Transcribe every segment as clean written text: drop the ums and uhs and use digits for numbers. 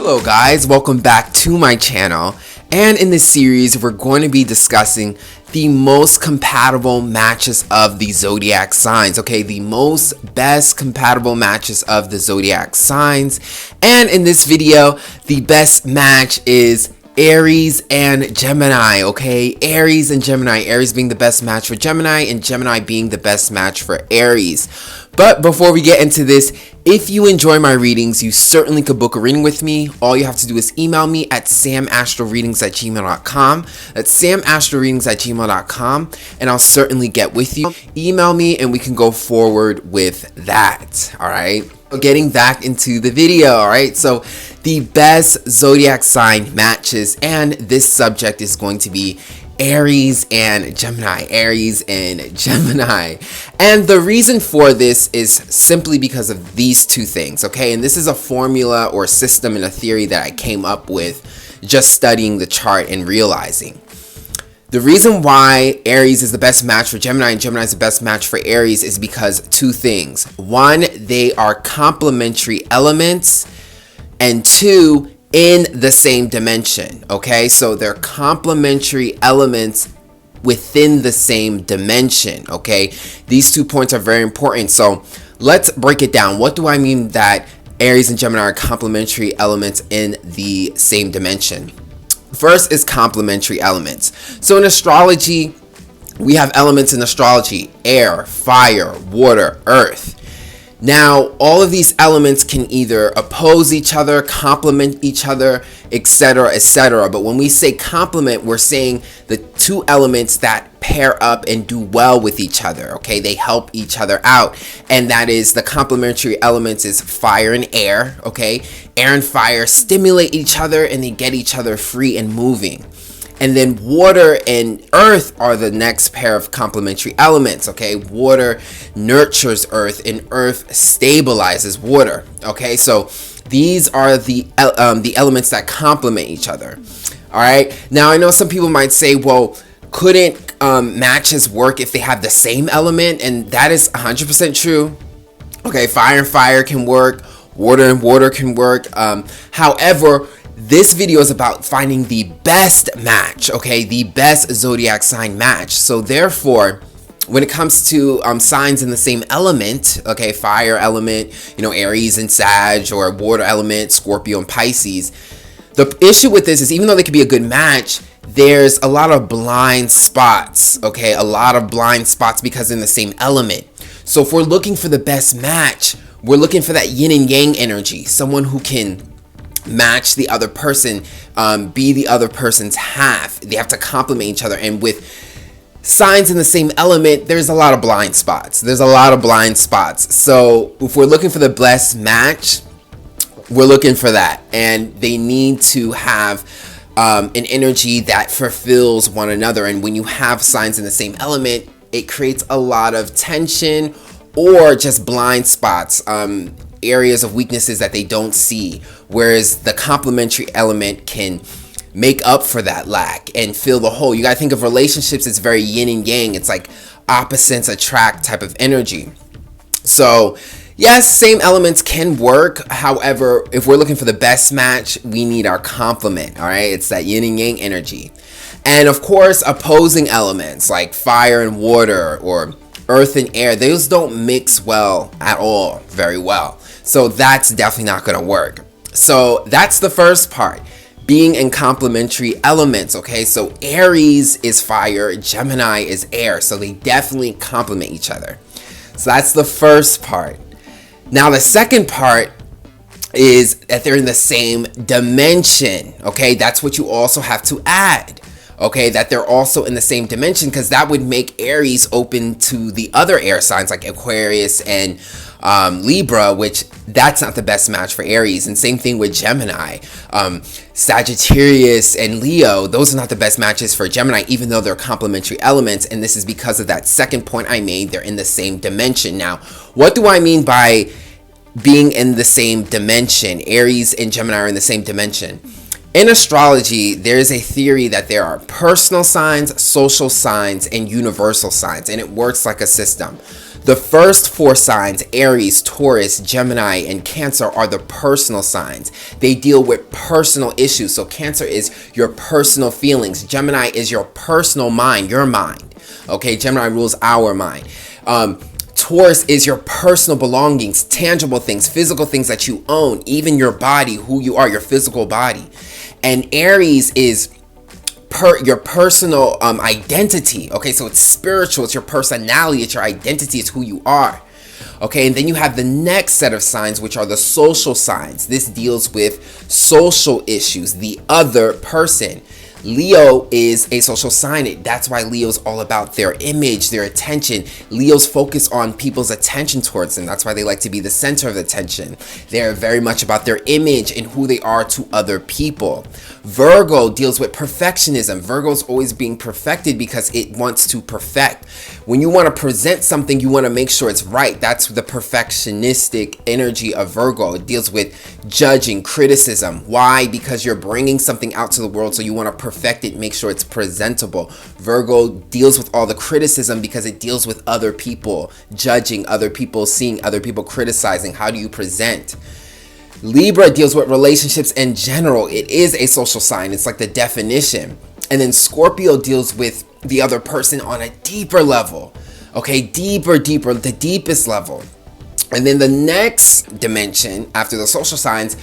Hello guys, welcome back to my channel, and in this series we're going to be discussing the most compatible matches of the zodiac signs. Okay, the best compatible matches of the zodiac signs, and in this video the best match is Aries and Gemini. Okay, Aries and Gemini, Aries being the best match for Gemini and Gemini being the best match for Aries. But before we get into this, if you enjoy my readings, you certainly could book a reading with me. All you have to do is email me at samastroreadings@gmail.com. That's samastroreadings@gmail.com, and I'll certainly get with you. Email me and we can go forward with that. All right. Getting back into the video. All right. So the best zodiac sign matches, and this subject is going to be Aries and Gemini, Aries and Gemini. And the reason for this is simply because of these two things, okay? And this is a formula or system and a theory that I came up with just studying the chart and realizing. The reason why Aries is the best match for Gemini and Gemini is the best match for Aries is because two things. One, they are complementary elements, and two, in the same dimension. Okay, so they're complementary elements within the same dimension. Okay, these 2 points are very important, so let's break it down. What do I mean that Aries and Gemini are complementary elements in the same dimension? First is complementary elements. So in astrology, we have elements in astrology: air, fire, water, earth. Now, all of these elements can either oppose each other, complement each other, etc., etc. But when we say complement, we're saying the two elements that pair up and do well with each other. Okay, they help each other out, and that is the complementary elements is fire and air. Okay, air and fire stimulate each other and they get each other free and moving. And then water and earth are the next pair of complementary elements. Okay, water nurtures earth and earth stabilizes water. Okay, so these are the elements that complement each other. All right, now I know some people might say, well, couldn't matches work if they have the same element? And that is 100% true. Okay, fire and fire can work, water and water can work. However, this video is about finding the best match, okay, the best zodiac sign match. So therefore, when it comes to signs in the same element, okay, fire element, you know, Aries and Sag, or water element, Scorpio and Pisces, the issue with this is even though they could be a good match, there's a lot of blind spots, okay, a lot of blind spots because in the same element. So if we're looking for the best match, we're looking for that yin and yang energy, someone who can match the other person, be the other person's half. They have to complement each other. And with signs in the same element, there's a lot of blind spots. So if we're looking for the best match, we're looking for that. And they need to have an energy that fulfills one another. And when you have signs in the same element, it creates a lot of tension or just blind spots, areas of weaknesses that they don't see, whereas the complementary element can make up for that lack and fill the hole. You gotta think of relationships as very yin and yang. It's like opposites attract type of energy. So yes, same elements can work. However, if we're looking for the best match, we need our complement. All right, it's that yin and yang energy. And of course, opposing elements like fire and water or earth and air, those don't mix well at all, very well. So that's definitely not going to work. So that's the first part, being in complementary elements. Okay, so Aries is fire, Gemini is air, so they definitely complement each other. So that's the first part. Now the second part is that they're in the same dimension. Okay, that's what you also have to add. Okay, that they're also in the same dimension, because that would make Aries open to the other air signs like Aquarius and Libra, which that's not the best match for Aries. And same thing with Gemini. Sagittarius and Leo, those are not the best matches for Gemini, even though they're complementary elements. And this is because of that second point I made. They're in the same dimension. Now, what do I mean by being in the same dimension? Aries and Gemini are in the same dimension. In astrology, there is a theory that there are personal signs, social signs, and universal signs, and it works like a system. The first 4 signs, Aries, Taurus, Gemini, and Cancer, are the personal signs. They deal with personal issues. So Cancer is your personal feelings. Gemini is your personal mind, your mind. Okay, Gemini rules our mind. Taurus is your personal belongings, tangible things, physical things that you own, even your body, who you are, your physical body. And Aries is your personal identity. Okay, so it's spiritual, it's your personality, it's your identity, it's who you are. Okay, and then you have the next set of signs, which are the social signs. This deals with social issues, the other person. Leo is a social sign. That's why Leo's all about their image, their attention. Leos focus on people's attention towards them. That's why they like to be the center of attention. They're very much about their image and who they are to other people. Virgo deals with perfectionism. Virgo's always being perfected because it wants to perfect. When you want to present something, you want to make sure it's right. That's the perfectionistic energy of Virgo. It deals with judging, criticism. Why? Because you're bringing something out to the world, so you want to perfect it, make sure it's presentable. Virgo deals with all the criticism because it deals with other people, judging other people, seeing other people, criticizing. How do you present? Libra deals with relationships in general. It is a social sign. It's like the definition. And then Scorpio deals with the other person on a deeper level. Okay, deeper, the deepest level. And then the next dimension after the social signs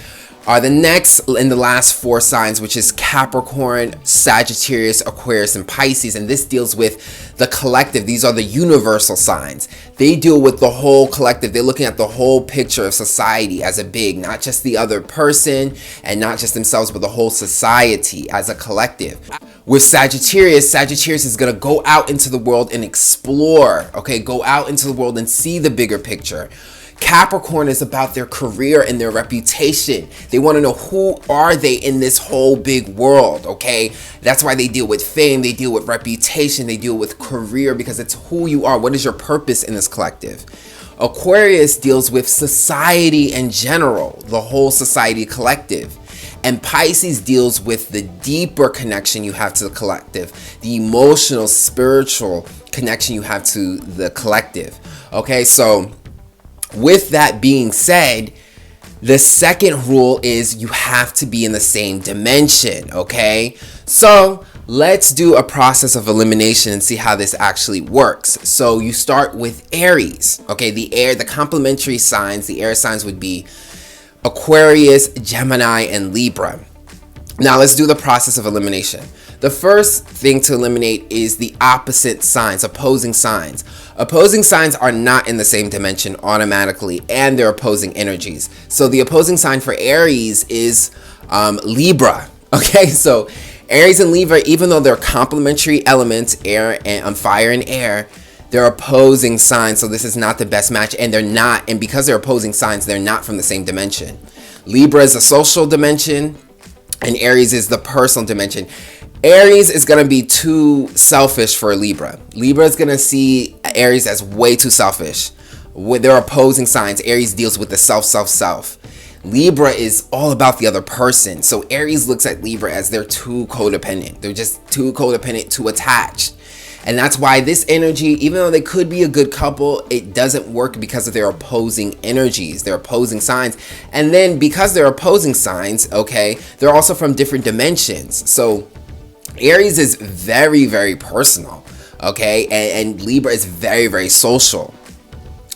are the next in the last 4 signs, which is Capricorn, Sagittarius, Aquarius, and Pisces. And this deals with the collective. These are the universal signs. They deal with the whole collective. They're looking at the whole picture of society as a big, not just the other person and not just themselves, but the whole society as a collective. With Sagittarius is going to go out into the world and explore, okay? Go out into the world and see the bigger picture. Capricorn is about their career and their reputation. They want to know who are they in this whole big world, okay? That's why they deal with fame, they deal with reputation, they deal with career, because it's who you are. What is your purpose in this collective? Aquarius deals with society in general, the whole society collective. And Pisces deals with the deeper connection you have to the collective, the emotional, spiritual connection you have to the collective. Okay, so with that being said, the second rule is you have to be in the same dimension, okay? So let's do a process of elimination and see how this actually works. So you start with Aries, okay? The complementary signs, the air signs would be Aquarius, Gemini, and Libra. Now let's do the process of elimination. The first thing to eliminate is the opposite signs, opposing signs. Opposing signs are not in the same dimension automatically, and they're opposing energies. So the opposing sign for Aries is Libra. Okay, so Aries and Libra, even though they're complementary elements, air and fire and air, they're opposing signs. So this is not the best match, and they're not. And because they're opposing signs, they're not from the same dimension. Libra is a social dimension, and Aries is the personal dimension. Aries is going to be too selfish for Libra. Libra is going to see Aries as way too selfish. With their opposing signs, Aries deals with the self. Libra is all about the other person. So Aries looks at Libra as they're too codependent. They're just too codependent, too attached. And that's why this energy, even though they could be a good couple, it doesn't work because of their opposing energies, their opposing signs. And then because they're opposing signs, okay, they're also from different dimensions. So Aries is very, very personal, okay? And Libra is very, very social.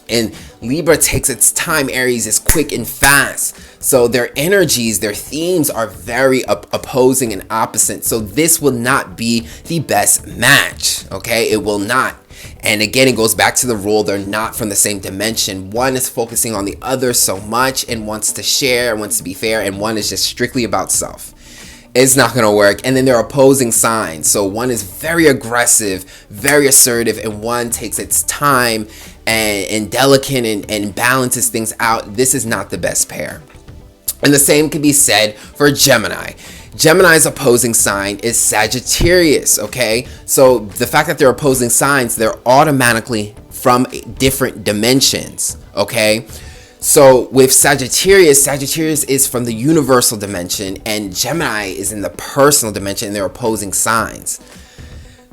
And Libra takes its time. Aries is quick and fast. So their energies, their themes are very opposing and opposite. So this will not be the best match, okay? It will not. And again, it goes back to the rule. They're not from the same dimension. One is focusing on the other so much and wants to share, wants to be fair, and one is just strictly about self. It's not going to work. And then they're opposing signs. So one is very aggressive, very assertive, and one takes its time and delicate and balances things out. This is not the best pair. And the same can be said for Gemini. Gemini's opposing sign is Sagittarius, okay? So the fact that they're opposing signs, they're automatically from different dimensions, okay? So with Sagittarius is from the universal dimension, and Gemini is in the personal dimension, and they're opposing signs.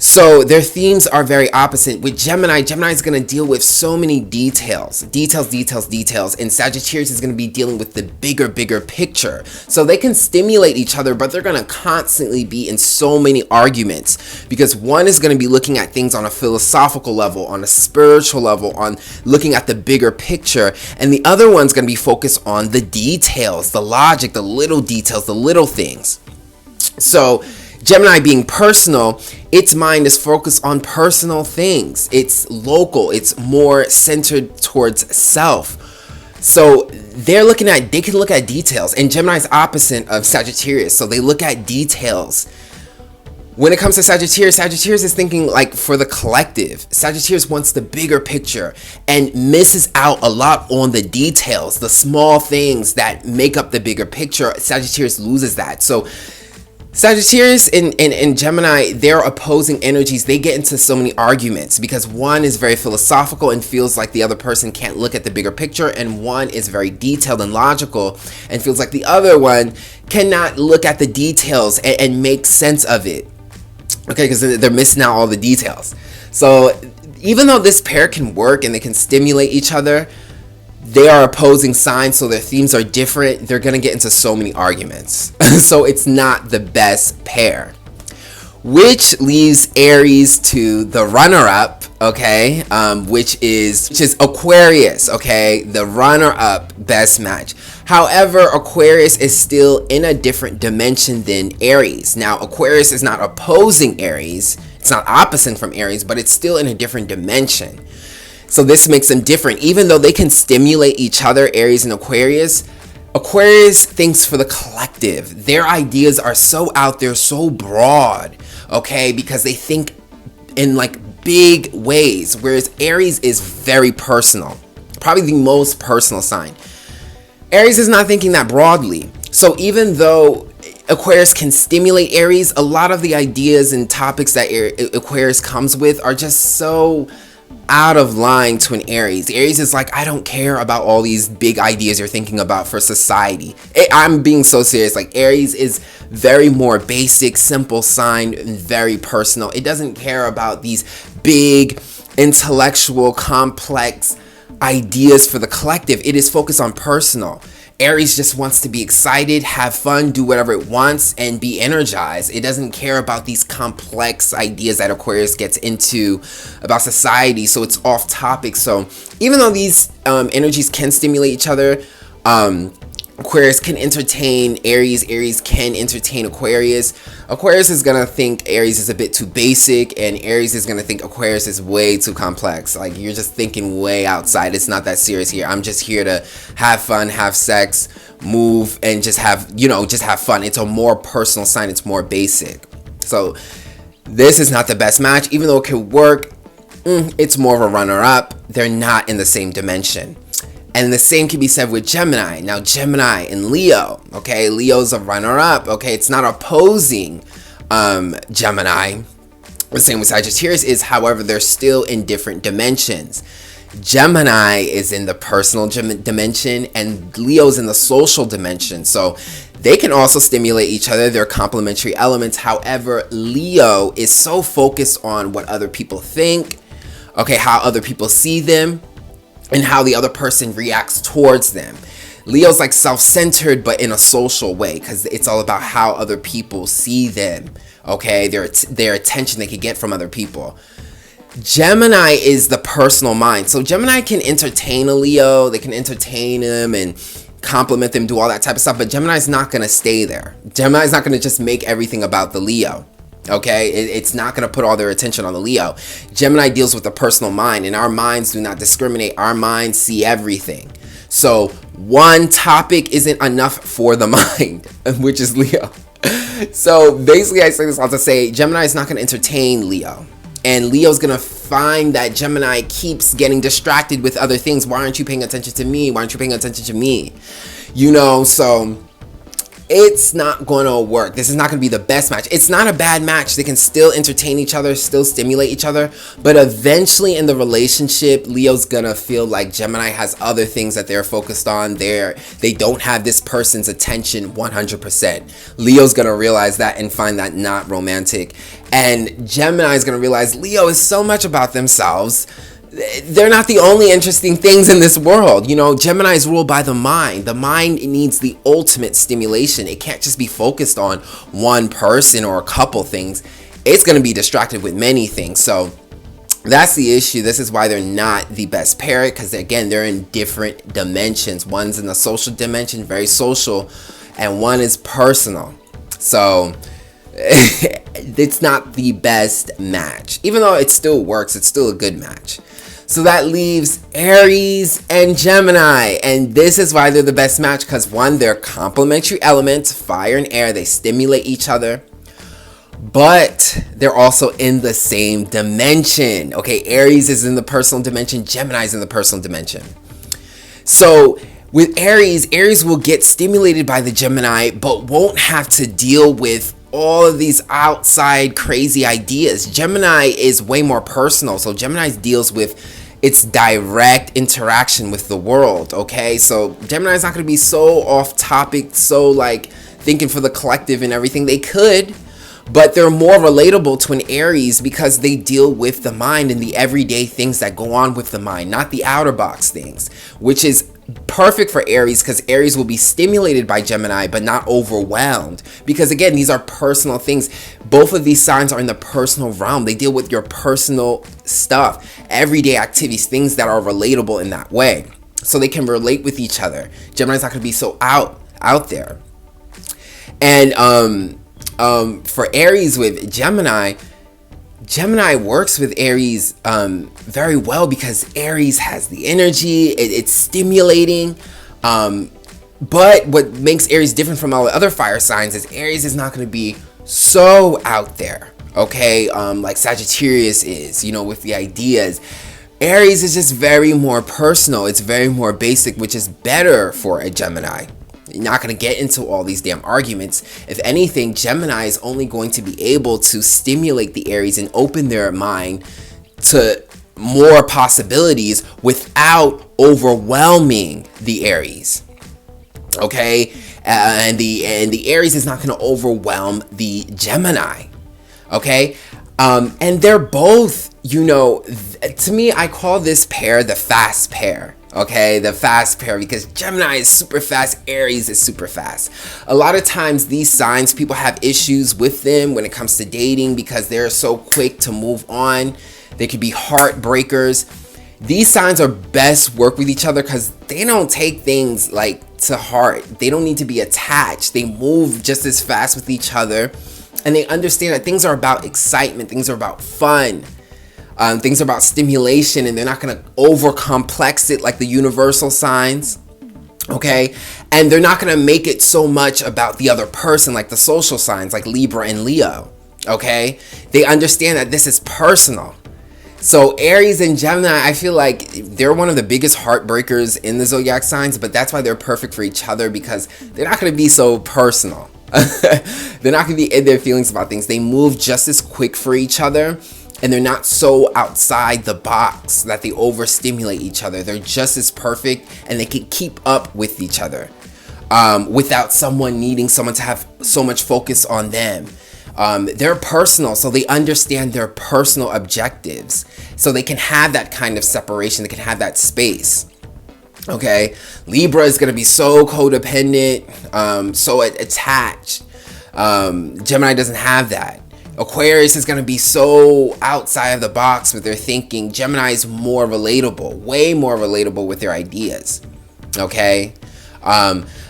So their themes are very opposite. With Gemini, Gemini is going to deal with so many details, and Sagittarius is going to be dealing with the bigger picture. So they can stimulate each other, but they're going to constantly be in so many arguments, because one is going to be looking at things on a philosophical level, on a spiritual level, on looking at the bigger picture, and the other one's going to be focused on the details, the logic, the little details, the little things. So Gemini being personal, its mind is focused on personal things. It's local. It's more centered towards self. So they can look at details. And Gemini is opposite of Sagittarius. So they look at details. When it comes to Sagittarius, Sagittarius is thinking like for the collective. Sagittarius wants the bigger picture and misses out a lot on the details, the small things that make up the bigger picture. Sagittarius loses that. So Sagittarius and Gemini, they're opposing energies. They get into so many arguments because one is very philosophical and feels like the other person can't look at the bigger picture, and one is very detailed and logical and feels like the other one cannot look at the details and make sense of it. Okay, because they're missing out all the details. So even though this pair can work and they can stimulate each other, they are opposing signs, so their themes are different. They're going to get into so many arguments. So it's not the best pair. Which leaves Aries to the runner-up, okay, which is Aquarius, okay, the runner-up best match. However, Aquarius is still in a different dimension than Aries. Now, Aquarius is not opposing Aries. It's not opposite from Aries, but it's still in a different dimension. So this makes them different. Even though they can stimulate each other, Aries and Aquarius, Aquarius thinks for the collective. Their ideas are so out there, so broad, okay, because they think in like big ways, whereas Aries is very personal, probably the most personal sign. Aries is not thinking that broadly. So even though Aquarius can stimulate Aries, a lot of the ideas and topics that Aquarius comes with are just so out of line to an Aries. Aries is like, I don't care about all these big ideas you're thinking about for society. I'm being so serious. Like, Aries is very more basic, simple sign, and very personal. It doesn't care about these big, intellectual, complex ideas for the collective. It is focused on personal. Aries just wants to be excited, have fun, do whatever it wants, and be energized. It doesn't care about these complex ideas that Aquarius gets into about society, so it's off topic. So even though these energies can stimulate each other, Aquarius can entertain Aries, Aries can entertain Aquarius. Aquarius is gonna think Aries is a bit too basic, and Aries is gonna think Aquarius is way too complex. Like, you're just thinking way outside. It's not that serious here. I'm just here to have fun, have sex, move, and just have fun. It's a more personal sign. It's more basic. So this is not the best match. Even though it could work, it's more of a runner-up. They're not in the same dimension. And the same can be said with Gemini. Now, Gemini and Leo, okay? Leo's a runner-up, okay? It's not opposing Gemini. The same with Sagittarius is, however, they're still in different dimensions. Gemini is in the personal dimension, and Leo's in the social dimension. So they can also stimulate each other. They're complementary elements. However, Leo is so focused on what other people think, okay, how other people see them, and how the other person reacts towards them. Leo's like self-centered, but in a social way, because it's all about how other people see them, okay? Their attention they could get from other people. Gemini is the personal mind. So Gemini can entertain a Leo, they can entertain him and compliment them, do all that type of stuff, but Gemini's not gonna stay there. Gemini's not gonna just make everything about the Leo. Okay, it's not going to put all their attention on the Leo. Gemini deals with the personal mind, and our minds do not discriminate. Our minds see everything. So one topic isn't enough for the mind, which is Leo. So basically, I say this all to say Gemini is not going to entertain Leo. And Leo's going to find that Gemini keeps getting distracted with other things. Why aren't you paying attention to me? Why aren't you paying attention to me? You know, so it's not gonna work. This is not gonna be the best match. It's not a bad match. They can still entertain each other, still stimulate each other, but eventually in the relationship, Leo's gonna feel like Gemini has other things that they're focused on. They don't have this person's attention 100%. Leo's gonna realize that and find that not romantic. And Gemini is gonna realize Leo is so much about themselves. They're not the only interesting things in this world. You know, Gemini is ruled by the mind. The mind needs the ultimate stimulation. It can't just be focused on one person or a couple things. It's going to be distracted with many things. So that's the issue. This is why they're not the best pair, because again, they're in different dimensions. One's in the social dimension, very social, and one is personal. So it's not the best match. Even though it still works, it's still a good match. So that leaves Aries and Gemini, and this is why they're the best match, because one, they're complementary elements, fire and air, they stimulate each other, but they're also in the same dimension. Okay, Aries is in the personal dimension, Gemini is in the personal dimension. So with Aries, Aries will get stimulated by the Gemini, but won't have to deal with all of these outside crazy ideas. Gemini is way more personal, so Gemini deals with its direct interaction with the world. Okay, so Gemini is not going to be so off topic, so like thinking for the collective and everything. They could, but they're more relatable to an Aries because they deal with the mind and the everyday things that go on with the mind, not the outer box things, which is perfect for Aries, because Aries will be stimulated by Gemini but not overwhelmed, because again, these are personal things. Both of these signs are in the personal realm. They deal with your personal stuff, everyday activities, things that are relatable in that way, so they can relate with each other. Gemini's not going to be so out there. And for Aries with Gemini works with Aries very well, because Aries has the energy, it's stimulating, but what makes Aries different from all the other fire signs is Aries is not going to be so out there, okay, like Sagittarius is, you know, with the ideas. Aries is just very more personal, it's very more basic, which is better for a Gemini. You're not going to get into all these damn arguments. If anything, Gemini is only going to be able to stimulate the Aries and open their mind to more possibilities without overwhelming the Aries. Okay, and the Aries is not going to overwhelm the Gemini. Okay, and they're both, you know, to me, I call this pair the fast pair. Okay, the fast pair, because Gemini is super fast, Aries is super fast. A lot of times these signs, people have issues with them when it comes to dating because they're so quick to move on. They could be heartbreakers. These signs are best work with each other because they don't take things like to heart. They don't need to be attached. They move just as fast with each other, and they understand that things are about excitement, things are about fun. Things are about stimulation, and they're not going to over complex it like the universal signs. Okay, and they're not going to make it so much about the other person like the social signs like Libra and Leo. Okay, they understand that this is personal. So Aries and Gemini, I feel like they're one of the biggest heartbreakers in the zodiac signs, but that's why they're perfect for each other, because they're not going to be so personal. They're not going to be in their feelings about things. They move just as quick for each other. And they're not so outside the box that they overstimulate each other. They're just as perfect, and they can keep up with each other without someone needing someone to have so much focus on them. They're personal, so they understand their personal objectives. So they can have that kind of separation. They can have that space. Okay, Libra is going to be so codependent, so attached. Gemini doesn't have that. Aquarius is going to be so outside of the box with their thinking. Gemini is more relatable, way more relatable with their ideas. Okay,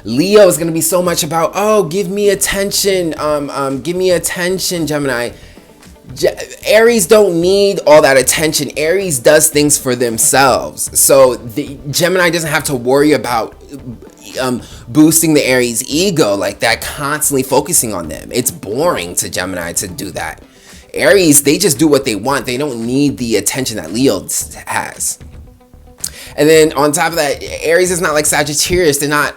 Leo is going to be so much about, oh, give me attention, Gemini. Aries don't need all that attention. Aries does things for themselves, so the Gemini doesn't have to worry about boosting the Aries ego like that, constantly focusing on them. It's boring to Gemini to do that. Aries, they just do what they want. They don't need the attention that Leo has. And then on top of that, Aries is not like Sagittarius. They're not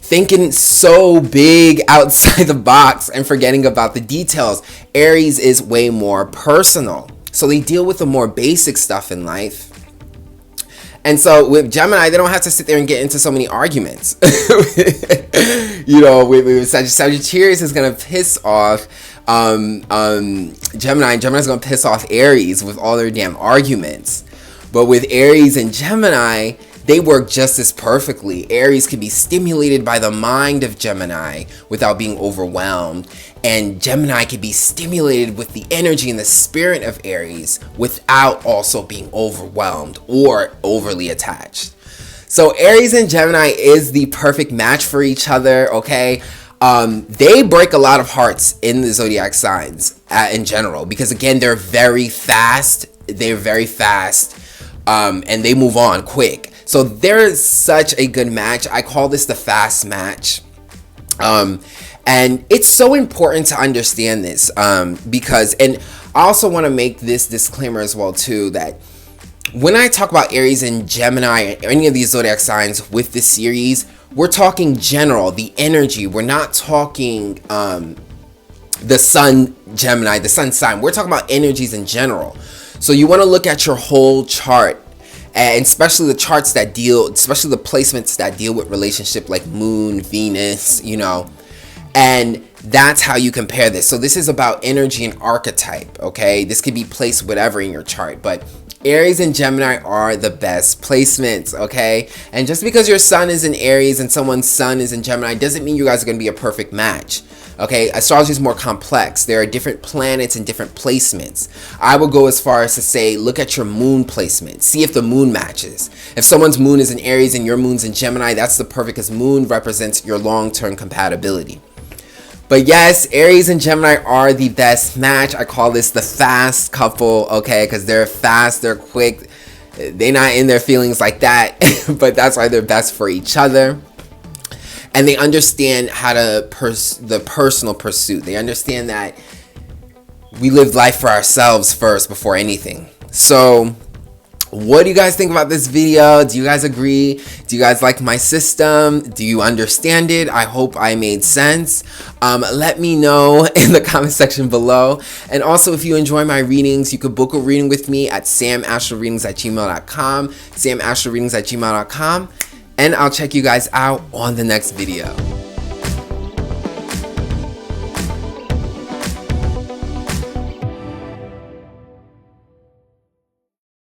thinking so big outside the box and forgetting about the details. Aries is way more personal. So they deal with the more basic stuff in life. And so with Gemini, they don't have to sit there and get into so many arguments. You know, with Sagittarius is going to piss off Gemini. Gemini's going to piss off Aries with all their damn arguments. But with Aries and Gemini, they work just as perfectly. Aries can be stimulated by the mind of Gemini without being overwhelmed. And Gemini can be stimulated with the energy and the spirit of Aries without also being overwhelmed or overly attached. So Aries and Gemini is the perfect match for each other, okay? They break a lot of hearts in the zodiac signs in general, because again, they're very fast. And they move on quick. So there's such a good match. I call this the fast match. And it's so important to understand this because, and I also want to make this disclaimer as well too, that when I talk about Aries and Gemini, any of these zodiac signs with this series, we're talking general, the energy. We're not talking the sun Gemini, the sun sign. We're talking about energies in general. So you want to look at your whole chart, and especially the charts that deal, especially the placements that deal with relationship like Moon, Venus, you know, and that's how you compare this. So this is about energy and archetype, okay? This could be placed whatever in your chart, but Aries and Gemini are the best placements, okay? And just because your sun is in Aries and someone's sun is in Gemini doesn't mean you guys are going to be a perfect match. Okay, astrology is more complex. There are different planets and different placements. I would go as far as to say, look at your moon placement. See if the moon matches. If someone's moon is in Aries and your moon's in Gemini, that's the perfect, because moon represents your long-term compatibility. But yes, Aries and Gemini are the best match. I call this the fast couple, okay, because they're fast, they're quick. They're not in their feelings like that, but that's why they're best for each other. And they understand how to the personal pursuit. They understand that we live life for ourselves first before anything. So what do you guys think about this video? Do you guys agree? Do you guys like my system? Do you understand it? I hope I made sense. Let me know in the comment section below. And also, if you enjoy my readings, you could book a reading with me at samastroreadings@gmail.com, samastroreadings@gmail.com. And I'll check you guys out on the next video.